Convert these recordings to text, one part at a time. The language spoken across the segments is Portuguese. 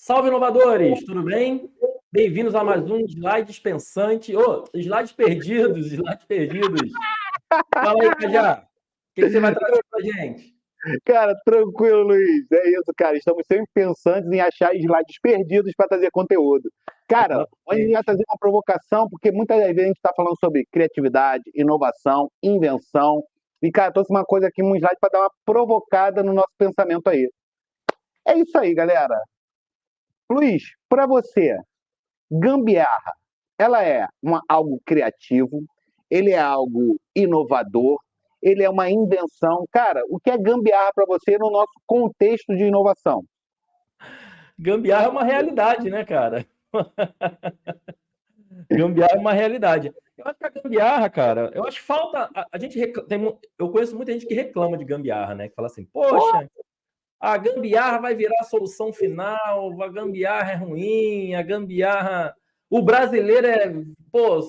Salve, inovadores! Tudo bem? Bem-vindos a mais um Slide Dispensante. Slides perdidos, slides perdidos. Fala aí, Cajá. O que você vai trazer pra gente? Cara, tranquilo, Luiz. É isso, cara. Estamos sempre pensando em achar slides perdidos para trazer conteúdo. Cara, hoje a gente vai trazer uma provocação, porque muitas vezes a gente está falando sobre criatividade, inovação, invenção. E, cara, trouxe uma coisa aqui, um slide para dar uma provocada no nosso pensamento aí. É isso aí, galera. Luiz, para você, gambiarra, ela é algo criativo, ele é algo inovador, ele é uma invenção. Cara, o que é gambiarra para você no nosso contexto de inovação? Gambiarra é uma realidade, né, cara? Gambiarra é uma realidade. Eu acho que a gambiarra, cara, eu acho que falta. A gente eu conheço muita gente que reclama de gambiarra, né? Que fala assim, poxa, a gambiarra vai virar a solução final, a gambiarra é ruim, a gambiarra. O brasileiro é, pô,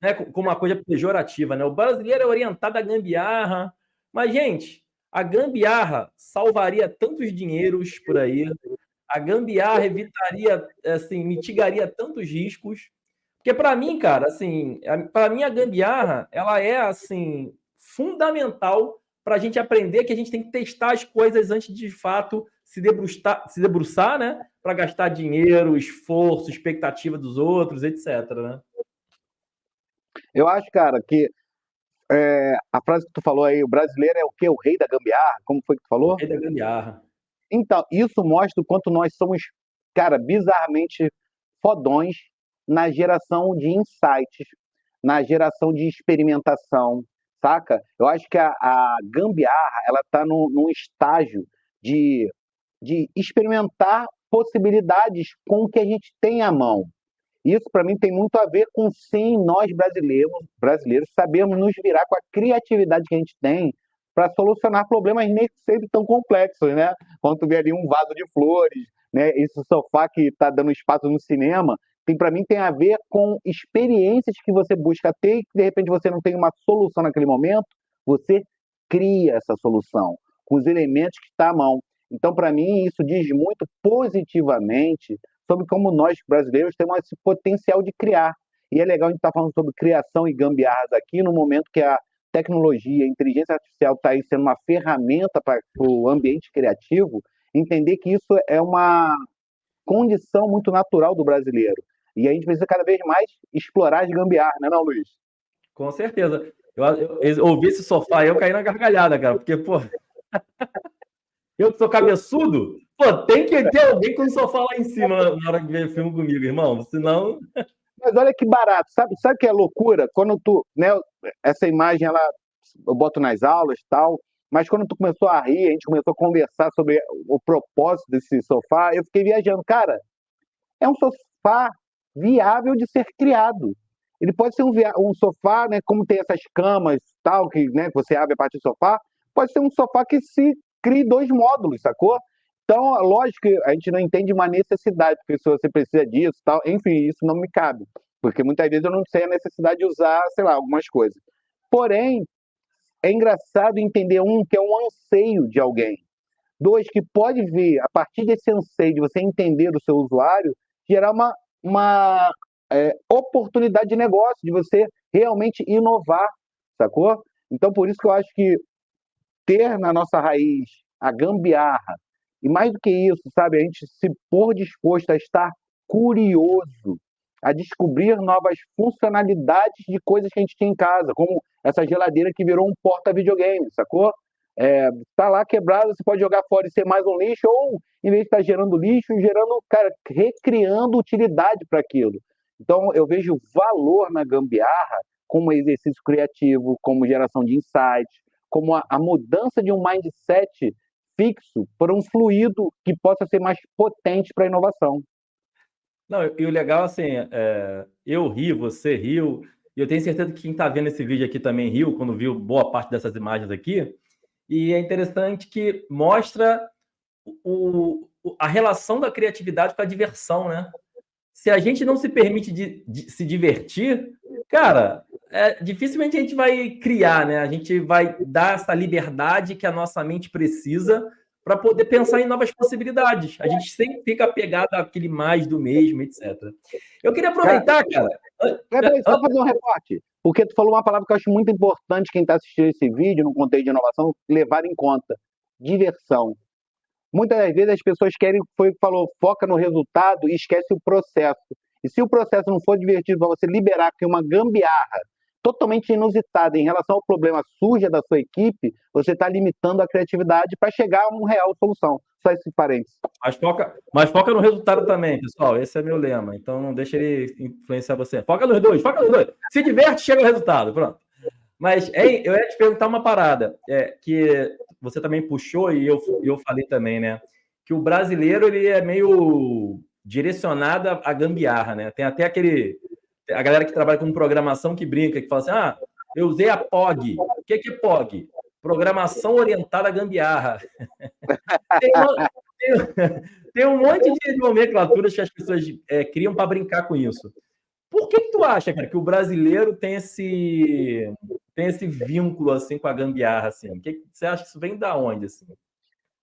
né, com uma coisa pejorativa, né? O brasileiro é orientado à gambiarra. Mas, gente, a gambiarra salvaria tantos dinheiros por aí, a gambiarra evitaria, assim, mitigaria tantos riscos. Porque para mim, cara, assim, para mim a gambiarra, ela é assim fundamental para a gente aprender que a gente tem que testar as coisas antes de fato se debruçar, né? Para gastar dinheiro, esforço, expectativa dos outros, etc, né? Eu acho, cara, que a frase que tu falou aí, o brasileiro é o quê? O rei da gambiarra? Como foi que tu O falou? rei da gambiarra. Então, isso mostra o quanto nós somos, cara, bizarramente fodões na geração de insights, na geração de experimentação, saca? Eu acho que a gambiarra, ela está num estágio de, de experimentar possibilidades com o que a gente tem à mão. Isso, para mim, tem muito a ver com, sim, nós brasileiros sabemos nos virar com a criatividade que a gente tem para solucionar problemas nem sempre tão complexos, né? Quando tu vê ali um vaso de flores, né? Esse sofá que está dando espaço no cinema, para mim tem a ver com experiências que você busca ter e que de repente você não tem uma solução naquele momento, você cria essa solução com os elementos que está à mão. Então, para mim, isso diz muito positivamente sobre como nós, brasileiros, temos esse potencial de criar. E é legal a gente estar falando sobre criação e gambiarras aqui, no momento que a tecnologia, a inteligência artificial está aí sendo uma ferramenta para o ambiente criativo, entender que isso é uma condição muito natural do brasileiro. E a gente precisa cada vez mais explorar as gambiarras, né, não, Luiz? Com certeza. Eu ouvi esse sofá e eu caí na gargalhada, cara, porque, pô, eu que sou cabeçudo, pô, tem que ter alguém com o sofá lá em cima na hora de ver filme comigo, irmão, senão. Mas olha que barato, sabe que é loucura? Quando tu, né, essa imagem eu boto nas aulas e tal, mas quando tu começou a rir, a gente começou a conversar sobre o propósito desse sofá, eu fiquei viajando. Cara, é um sofá viável de ser criado. Ele pode ser um sofá, né, como tem essas camas tal, que, né, você abre a partir do sofá, pode ser um sofá que se crie dois módulos, sacou? Então, lógico que a gente não entende uma necessidade, porque se você precisa disso, tal, enfim, isso não me cabe, porque muitas vezes eu não sei a necessidade de usar, sei lá, algumas coisas. Porém, é engraçado entender que é um anseio de alguém. Dois, que pode vir, a partir desse anseio de você entender o seu usuário, gerar uma oportunidade de negócio, de você realmente inovar, sacou? Então, por isso que eu acho que ter na nossa raiz a gambiarra, e mais do que isso, sabe, a gente se pôr disposto a estar curioso, a descobrir novas funcionalidades de coisas que a gente tinha em casa, como essa geladeira que virou um porta-videogame, sacou? Tá lá quebrado, você pode jogar fora e ser mais um lixo, ou em vez de estar gerando lixo, gerando, cara, recriando utilidade para aquilo. Então, eu vejo valor na gambiarra como exercício criativo, como geração de insights, como a mudança de um mindset fixo para um fluido que possa ser mais potente para a inovação. Não, e o legal, assim, eu ri, você riu, e eu tenho certeza que quem está vendo esse vídeo aqui também riu quando viu boa parte dessas imagens aqui. E é interessante que mostra a relação da criatividade com a diversão, né? Se a gente não se permite de se divertir, cara, dificilmente a gente vai criar, né? A gente vai dar essa liberdade que a nossa mente precisa para poder pensar em novas possibilidades. A gente sempre fica apegado àquele mais do mesmo, etc. Eu queria aproveitar, cara. Só fazer um recorte, porque tu falou uma palavra que eu acho muito importante quem está assistindo esse vídeo no contexto de inovação levar em conta: diversão. Muitas das vezes as pessoas querem, foi o que falou, foca no resultado e esquece o processo. E se o processo não for divertido para você liberar que uma gambiarra totalmente inusitada em relação ao problema suja da sua equipe, você está limitando a criatividade para chegar a uma real solução. Só esse parênteses. Mas foca no resultado também, pessoal. Esse é meu lema. Então não deixa ele influenciar você. Foca nos dois. Se diverte, chega ao resultado. Pronto. Mas eu ia te perguntar uma parada, que você também puxou e eu falei também, né? Que o brasileiro ele é meio direcionado à gambiarra, né? Tem até a galera que trabalha com programação que brinca, que fala assim, eu usei a POG. O que é POG? Programação orientada à gambiarra. Tem um monte de nomenclaturas que as pessoas criam para brincar com isso. Por que tu acha, cara, que o brasileiro tem esse vínculo assim com a gambiarra? Assim? Que você acha que isso vem da onde? Assim?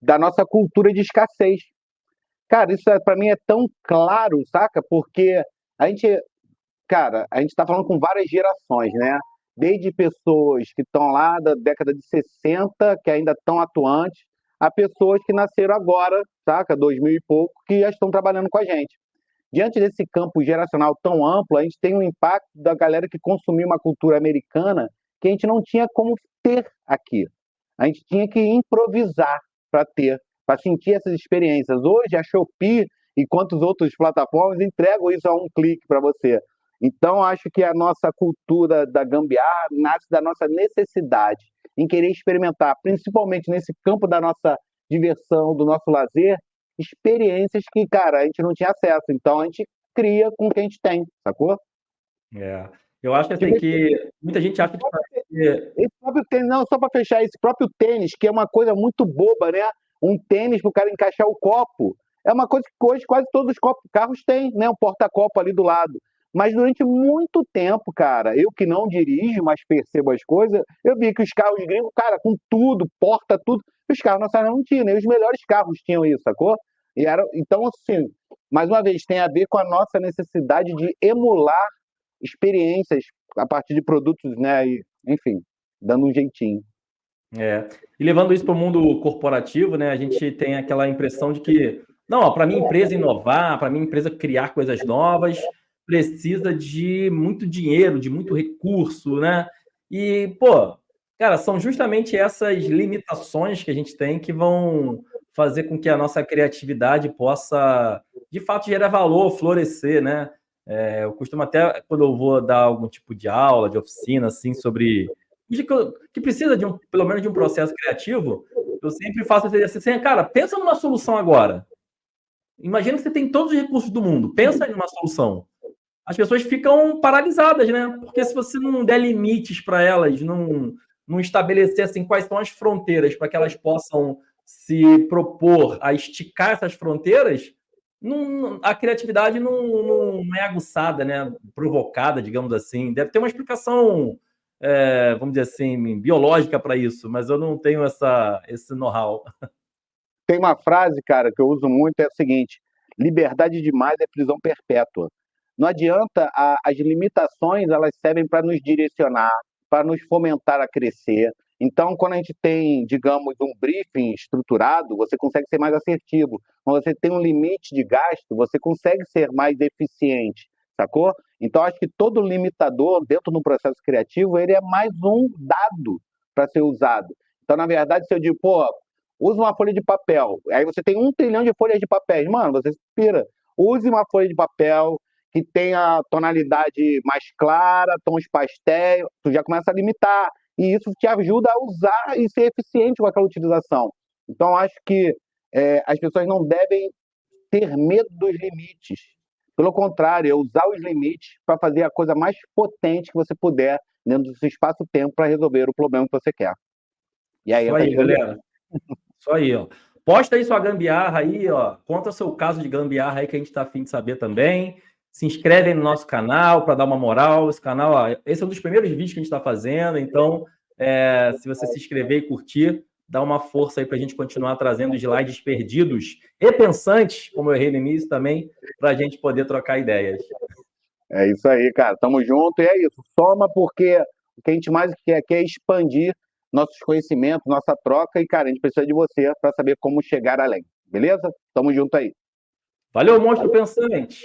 Da nossa cultura de escassez. Cara, isso para mim é tão claro, saca? Porque a gente está falando com várias gerações, né? Desde pessoas que estão lá da década de 60, que ainda estão atuantes, a pessoas que nasceram agora, saca? 2000 e pouco, que já estão trabalhando com a gente. Diante desse campo geracional tão amplo, a gente tem um impacto da galera que consumiu uma cultura americana que a gente não tinha como ter aqui. A gente tinha que improvisar para sentir essas experiências. Hoje, a Shopee e quantas outras plataformas entregam isso a um clique para você. Então, acho que a nossa cultura da gambiarra nasce da nossa necessidade em querer experimentar, principalmente nesse campo da nossa diversão, do nosso lazer, experiências que, cara, a gente não tinha acesso. Então, a gente cria com o que a gente tem, sacou? Eu acho assim, que muita gente acha que... Esse próprio tênis, não, só para fechar, esse próprio tênis, que é uma coisa muito boba, né? Um tênis para o cara encaixar o copo. É uma coisa que hoje quase todos os carros têm, né? Um porta-copo ali do lado. Mas durante muito tempo, cara, eu que não dirijo, mas percebo as coisas, eu vi que os carros gringos, cara, com tudo, porta, tudo, os carros nacionais não tinham, nem os melhores carros tinham isso, sacou? Então, assim, mais uma vez, tem a ver com a nossa necessidade de emular experiências a partir de produtos, né? E, enfim, dando um jeitinho. E levando isso para o mundo corporativo, né? A gente tem aquela impressão de que, não, para minha empresa inovar, para minha empresa criar coisas novas, precisa de muito dinheiro, de muito recurso, né? E, pô, cara, são justamente essas limitações que a gente tem que vão fazer com que a nossa criatividade possa, de fato, gerar valor, florescer, né? Eu costumo até, quando eu vou dar algum tipo de aula, de oficina, assim, sobre que precisa pelo menos de um processo criativo, eu sempre faço esse exercício assim, cara, pensa numa solução agora. Imagina que você tem todos os recursos do mundo, pensa em uma solução. As pessoas ficam paralisadas, né? Porque se você não der limites para elas, não estabelecer assim, quais são as fronteiras para que elas possam se propor a esticar essas fronteiras, a criatividade não é aguçada, né? Provocada, digamos assim. Deve ter uma explicação, vamos dizer assim, biológica para isso, mas eu não tenho esse know-how. Tem uma frase, cara, que eu uso muito, é a seguinte: liberdade demais é prisão perpétua. Não adianta, as limitações, elas servem para nos direcionar, para nos fomentar a crescer. Então, quando a gente tem, digamos, um briefing estruturado, você consegue ser mais assertivo. Quando você tem um limite de gasto, você consegue ser mais eficiente, sacou? Então, acho que todo limitador dentro do processo criativo, ele é mais um dado para ser usado. Então, na verdade, se eu digo, pô, usa uma folha de papel, aí você tem 1 trilhão de folhas de papel, mano, você se inspira. Use uma folha de papel que tenha tonalidade mais clara, tons pastel, tu já começa a limitar. E isso te ajuda a usar e ser eficiente com aquela utilização. Então, acho que as pessoas não devem ter medo dos limites. Pelo contrário, é usar os limites para fazer a coisa mais potente que você puder dentro do seu espaço-tempo para resolver o problema que você quer. E aí, isso aí, galera. Isso aí, ó. Posta aí sua gambiarra aí, ó. Conta seu caso de gambiarra aí que a gente está afim de saber também. Se inscreve aí no nosso canal para dar uma moral. Esse canal, ó, esse é um dos primeiros vídeos que a gente está fazendo. Então, se você se inscrever e curtir, dá uma força aí para a gente continuar trazendo slides perdidos e pensantes, como eu errei no início também, para a gente poder trocar ideias. É isso aí, cara. Tamo junto e é isso. Soma porque o que a gente mais quer aqui é expandir nossos conhecimentos, nossa troca e, cara, a gente precisa de você para saber como chegar além. Beleza? Tamo junto aí. Valeu, monstro pensante!